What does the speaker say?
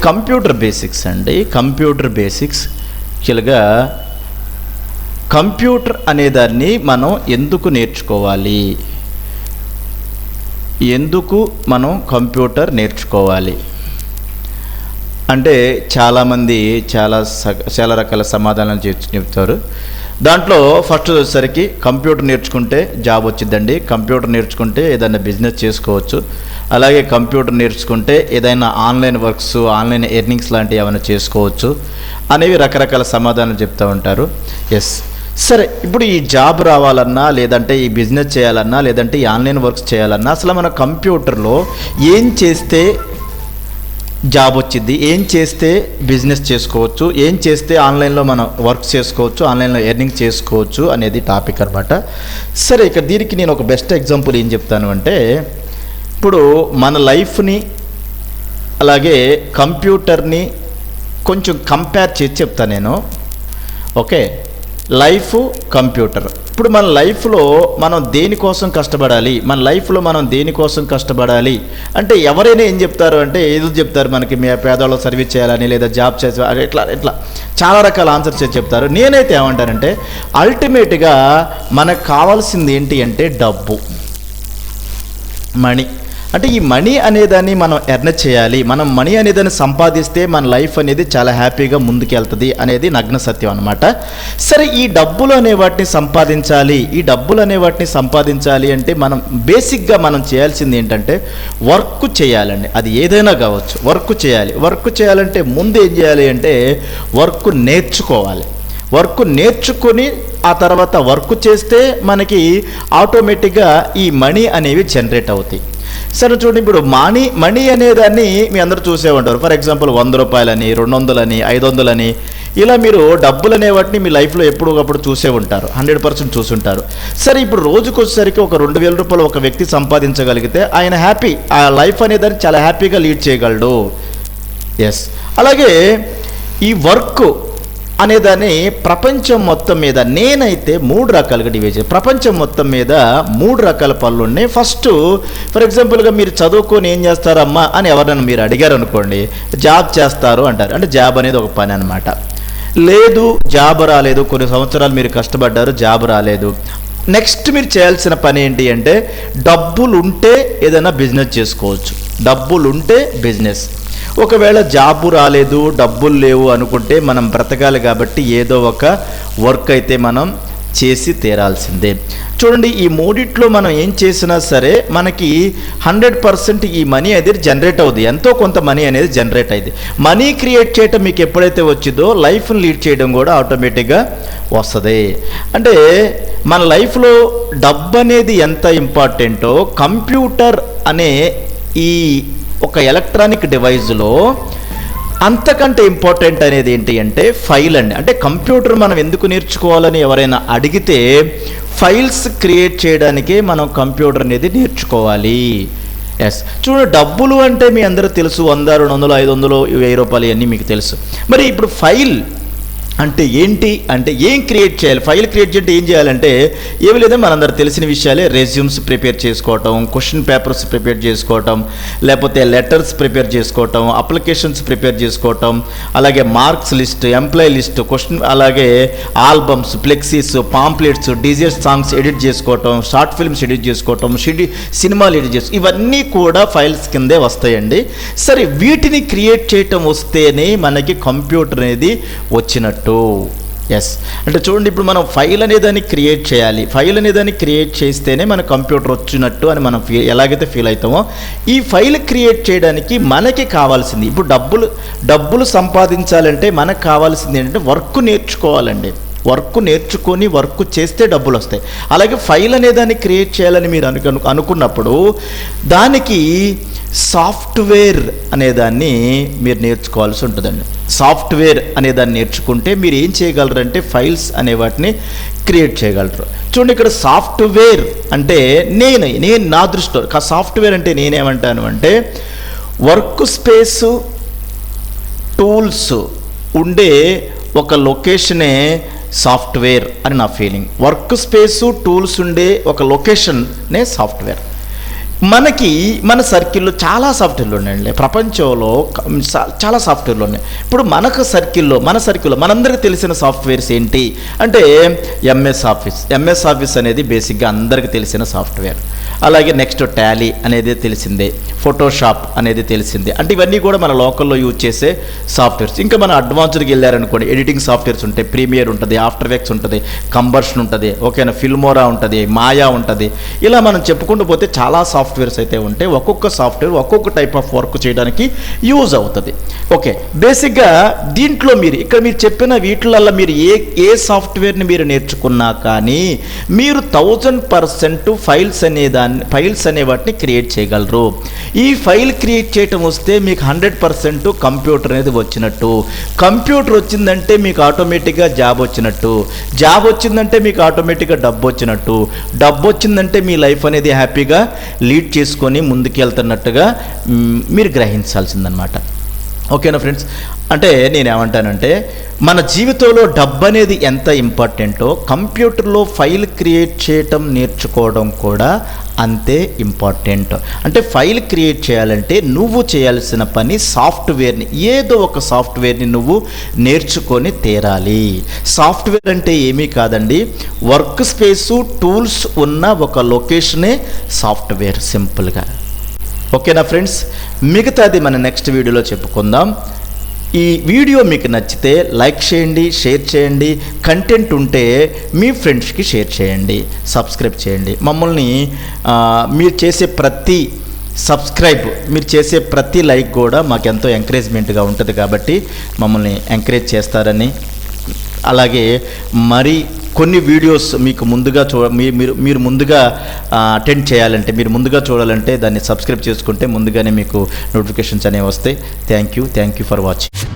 Computer basics అండి. Computer basics యాక్చువల్గా computer అనేదాన్ని మనం ఎందుకు నేర్చుకోవాలి, ఎందుకు మనం కంప్యూటర్ నేర్చుకోవాలి అంటే చాలామంది చాలా రకాల సమాధానాలు చెప్తారు. దాంట్లో ఫస్ట్ వచ్చేసరికి కంప్యూటర్ నేర్చుకుంటే జాబ్ వచ్చిందండి, కంప్యూటర్ నేర్చుకుంటే ఏదైనా బిజినెస్ చేసుకోవచ్చు, అలాగే కంప్యూటర్ నేర్చుకుంటే ఏదైనా ఆన్లైన్ వర్క్స్, ఆన్లైన్ ఎర్నింగ్స్ లాంటివి ఏమైనా చేసుకోవచ్చు అనేవి రకరకాల సమాధానాలు చెప్తూ ఉంటారు. ఎస్, సరే, ఇప్పుడు ఈ జాబ్ రావాలన్నా, లేదంటే ఈ బిజినెస్ చేయాలన్నా, లేదంటే ఈ ఆన్లైన్ వర్క్స్ చేయాలన్నా అసలు మన కంప్యూటర్లో ఏం చేస్తే జాబ్ వచ్చింది, ఏం చేస్తే బిజినెస్ చేసుకోవచ్చు, ఏం చేస్తే ఆన్లైన్లో మనం వర్క్ చేసుకోవచ్చు, ఆన్లైన్లో ఎర్నింగ్ చేసుకోవచ్చు అనేది టాపిక్ అనమాట. సరే, ఇక దీనికి నేను ఒక బెస్ట్ ఎగ్జాంపుల్ ఏం చెప్తాను అంటే, ఇప్పుడు మన లైఫ్ని అలాగే కంప్యూటర్ని కొంచెం కంపేర్ చేసి చెప్తాను నేను. Okay, life, computer. ఇప్పుడు మన లైఫ్లో మనం దేనికోసం కష్టపడాలి, మన లైఫ్లో మనం దేనికోసం కష్టపడాలి అంటే ఎవరైనా ఏం చెప్తారు అంటే ఏదో చెప్తారు, మనకి మీ పేదవాళ్ళు సర్వీస్ చేయాలని, లేదా జాబ్ చేయాలి, ఇట్లా చాలా రకాల ఆన్సర్స్ చెప్తారు. నేనైతే ఏమంటానంటే అల్టిమేట్గా మనకు కావాల్సింది ఏంటి అంటే డబ్బు, మనీ. అంటే ఈ మనీ అనేదాన్ని మనం ఎర్న్ చేయాలి, మనం మనీ అనేదాన్ని సంపాదిస్తే మన లైఫ్ అనేది చాలా హ్యాపీగా ముందుకెళ్తుంది అనేది నగ్న సత్యం అనమాట. సరే, ఈ డబ్బులు అనే వాటిని సంపాదించాలి అంటే మనం బేసిక్గా మనం చేయాల్సింది ఏంటంటే వర్క్ చేయాలండి. అది ఏదైనా కావచ్చు, వర్క్ చేయాలి. వర్క్ చేయాలంటే ముందు ఏం చేయాలి అంటే వర్క్ నేర్చుకోవాలి. వర్క్ నేర్చుకొని ఆ తర్వాత వర్క్ చేస్తే మనకి ఆటోమేటిక్గా ఈ మనీ అనేవి జనరేట్ అవుతాయి. సరే చూడండి, ఇప్పుడు మనీ అనేదాన్ని మీ అందరూ చూసే ఉంటారు. ఫర్ ఎగ్జాంపుల్ 100 రూపాయలని, 200 500 ఇలా మీరు డబ్బులు అనే వాటిని మీ లైఫ్లో ఎప్పుడప్పుడు చూసే ఉంటారు, 100% చూసుంటారు. సరే, ఇప్పుడు రోజుకు వచ్చేసరికి ఒక 2000 రూపాయలు ఒక వ్యక్తి సంపాదించగలిగితే ఆయన హ్యాపీ, ఆ లైఫ్ అనేదాన్ని చాలా హ్యాపీగా లీడ్ చేయగలడు. ఎస్, అలాగే ఈ వర్క్ అనేదాన్ని ప్రపంచం మొత్తం మీద నేనైతే 3 రకాలుగా డివైడ్ చేయాలి. ప్రపంచం మొత్తం మీద 3 రకాల పనులు ఉన్నాయి. ఫస్ట్, ఫర్ ఎగ్జాంపుల్గా మీరు చదువుకొని ఏం చేస్తారమ్మా అని ఎవరైనా మీరు అడిగారు అనుకోండి, జాబ్ చేస్తారు అంటారు. అంటే జాబ్ అనేది ఒక పని అనమాట. లేదు, జాబ్ రాలేదు, కొన్ని సంవత్సరాలు మీరు కష్టపడ్డారు, జాబ్ రాలేదు. నెక్స్ట్ మీరు చేయాల్సిన పని ఏంటి అంటే డబ్బులు ఉంటే ఏదైనా బిజినెస్ చేసుకోవచ్చు. డబ్బులు ఉంటే బిజినెస్. ఒకవేళ జాబు రాలేదు, డబ్బులు లేవు అనుకుంటే మనం బ్రతకాలి కాబట్టి ఏదో ఒక వర్క్ అయితే మనం చేసి తీరాల్సిందే. చూడండి, ఈ మూడిట్లో మనం ఏం చేసినా సరే మనకి 100% ఈ మనీ అనేది జనరేట్ అవుతుంది. ఎంతో కొంత మనీ అనేది జనరేట్ అయింది. మనీ క్రియేట్ చేయటం మీకు ఎప్పుడైతే వచ్చిందో లైఫ్ని లీడ్ చేయడం కూడా ఆటోమేటిక్గా వస్తుంది. అంటే మన లైఫ్లో డబ్బు అనేది ఎంత ఇంపార్టెంటో కంప్యూటర్ అనే ఈ ఒక ఎలక్ట్రానిక్ డివైజ్లో అంతకంటే ఇంపార్టెంట్ అనేది ఏంటి అంటే ఫైల్ అండి. అంటే కంప్యూటర్ మనం ఎందుకు నేర్చుకోవాలని ఎవరైనా అడిగితే ఫైల్స్ క్రియేట్ చేయడానికే మనం కంప్యూటర్ అనేది నేర్చుకోవాలి. ఎస్, చూడండి, డబ్బులు అంటే మీ అందరూ తెలుసు, 100 200 500 1000 రూపాయలు ఇవన్నీ మీకు తెలుసు. మరి ఇప్పుడు ఫైల్ అంటే ఏంటి అంటే ఏం క్రియేట్ చేయాలి, ఫైల్ క్రియేట్ చేయాలంటే ఏం చేయాలంటే ఏమి లేదా మనందరూ తెలిసిన విషయాలే. రెజ్యూమ్స్ ప్రిపేర్ చేసుకోవటం, క్వశ్చన్ పేపర్స్ ప్రిపేర్ చేసుకోవటం, లేకపోతే లెటర్స్ ప్రిపేర్ చేసుకోవటం, అప్లికేషన్స్ ప్రిపేర్ చేసుకోవటం, అలాగే marks list, employee list, question, అలాగే albums, flexes, pamphlets, DJ songs edit చేసుకోవటం, షార్ట్ ఫిల్మ్స్ ఎడిట్ చేసుకోవటం, సినిమాలు ఎడిట్ చేసుకోవటం, ఇవన్నీ కూడా ఫైల్స్ కిందే వస్తాయండి. సరే, వీటిని క్రియేట్ చేయటం వస్తేనే మనకి కంప్యూటర్ అనేది వచ్చినట్టు. ఎస్, అంటే చూడండి, ఇప్పుడు మనం ఫైల్ అనేదాన్ని క్రియేట్ చేయాలి. ఫైల్ అనేదాన్ని క్రియేట్ చేస్తేనే మన కంప్యూటర్ వచ్చినట్టు అని మనం ఎలాగైతే ఫీల్ అవుతామో, ఈ ఫైల్ క్రియేట్ చేయడానికి మనకి కావాల్సింది ఇప్పుడు డబ్బులు సంపాదించాలంటే మనకు కావాల్సింది ఏంటంటే వర్క్ నేర్చుకోవాలండి. వర్క్ నేర్చుకొని వర్క్ చేస్తే డబ్బులు వస్తాయి. అలాగే ఫైల్ అనేదాన్ని క్రియేట్ చేయాలని మీరు అనుకున్నప్పుడు దానికి సాఫ్ట్వేర్ అనేదాన్ని మీరు నేర్చుకోవాల్సి ఉంటుందండి. సాఫ్ట్వేర్ అనేదాన్ని నేర్చుకుంటే మీరు ఏం చేయగలరంటే ఫైల్స్ అనే వాటిని క్రియేట్ చేయగలరు. చూడండి, ఇక్కడ సాఫ్ట్వేర్ అంటే నేను నా దృష్టిలో సాఫ్ట్వేర్ అంటే నేనేమంటాను అంటే వర్క్ స్పేసు, టూల్స్ ఉండే ఒక లొకేషనే సాఫ్ట్వేర్ అని నా ఫీలింగ్. వర్క్ స్పేసు, టూల్స్ ఉండే ఒక లొకేషన్నే సాఫ్ట్వేర్. మనకి మన సర్కిల్లో చాలా సాఫ్ట్వేర్లు ఉన్నాయండి. ప్రపంచంలో చాలా సాఫ్ట్వేర్లు ఉన్నాయి. ఇప్పుడు మన సర్కిల్లో మనందరికీ తెలిసిన సాఫ్ట్వేర్స్ ఏంటి అంటే ఎంఎస్ ఆఫీస్ అనేది బేసిక్గా అందరికీ తెలిసిన సాఫ్ట్వేర్. అలాగే నెక్స్ట్ టాలీ అనేది తెలిసిందే, ఫోటోషాప్ అనేది తెలిసిందే. అంటే ఇవన్నీ కూడా మన లోకల్లో యూజ్ చేసే సాఫ్ట్వేర్స్. ఇంకా మన అడ్వాన్స్డ్కి వెళ్ళారనుకోండి, ఎడిటింగ్ సాఫ్ట్వేర్స్ ఉంటాయి. ప్రీమియర్ ఉంటుంది, ఆఫ్టర్ ఎఫెక్ట్స్ ఉంటుంది, కంబర్షన్ ఉంటుంది, ఓకేనా, ఫిల్మోరా ఉంటుంది, మాయా ఉంటుంది. ఇలా మనం చెప్పుకుంటూ పోతే చాలా సాఫ్ట్వేర్స్ అయితే ఉంటాయి. ఒక్కొక్క సాఫ్ట్వేర్ ఒక్కొక్క టైప్ ఆఫ్ వర్క్ చేయడానికి యూజ్ అవుతుంది. ఓకే, బేసిక్గా దీంట్లో మీరు చెప్పిన వీటిలల్లో మీరు ఏ సాఫ్ట్వేర్ని మీరు నేర్చుకున్నా కానీ మీరు 1000% ఫైల్స్ అనే వాటిని క్రియేట్ చేయగలరు. ఈ ఫైల్ క్రియేట్ చేయటం వస్తే మీకు 100% కంప్యూటర్ అనేది వచ్చినట్టు. కంప్యూటర్ వచ్చిందంటే మీకు ఆటోమేటిక్గా జాబ్ వచ్చినట్టు. జాబ్ వచ్చిందంటే మీకు ఆటోమేటిక్గా డబ్బు వచ్చినట్టు. డబ్బు వచ్చిందంటే మీ లైఫ్ అనేది హ్యాపీగా లీడ్ చేసుకొని ముందుకెళ్తున్నట్టుగా మీరు గ్రహించాల్సిందనమాట. ఓకేనా ఫ్రెండ్స్? అంటే నేనేమంటానంటే మన జీవితంలో డబ్బు అనేది ఎంత ఇంపార్టెంటో కంప్యూటర్లో ఫైల్ క్రియేట్ చేయటం నేర్చుకోవడం కూడా అంతే ఇంపార్టెంట్. అంటే ఫైల్ క్రియేట్ చేయాలంటే నువ్వు చేయాల్సిన పని సాఫ్ట్వేర్ని, ఏదో ఒక సాఫ్ట్వేర్ని నువ్వు నేర్చుకొని తీరాలి. సాఫ్ట్వేర్ అంటే ఏమీ కాదండి, వర్క్ స్పేసు టూల్స్ ఉన్న ఒక లొకేషనే సాఫ్ట్వేర్, సింపుల్గా. ఓకేనా ఫ్రెండ్స్? మిగతాది మన నెక్స్ట్ వీడియోలో చెప్పుకుందాం. ఈ వీడియో మీకు నచ్చితే లైక్ చేయండి, షేర్ చేయండి. కంటెంట్ ఉంటే మీ ఫ్రెండ్స్కి షేర్ చేయండి, సబ్స్క్రైబ్ చేయండి. మమ్మల్ని మీరు చేసే ప్రతి లైక్ కూడా మాకు ఎంతో ఎంకరేజ్మెంట్గా ఉంటుంది కాబట్టి మమ్మల్ని ఎంకరేజ్ చేస్తారని, అలాగే మరి కొన్ని వీడియోస్ మీకు ముందుగా మీరు ముందుగా అటెండ్ చేయాలంటే, మీరు ముందుగా చూడాలంటే దాన్ని సబ్స్క్రైబ్ చేసుకుంటే ముందుగానే మీకు నోటిఫికేషన్స్ అనేవి వస్తాయి. Thank you for watching.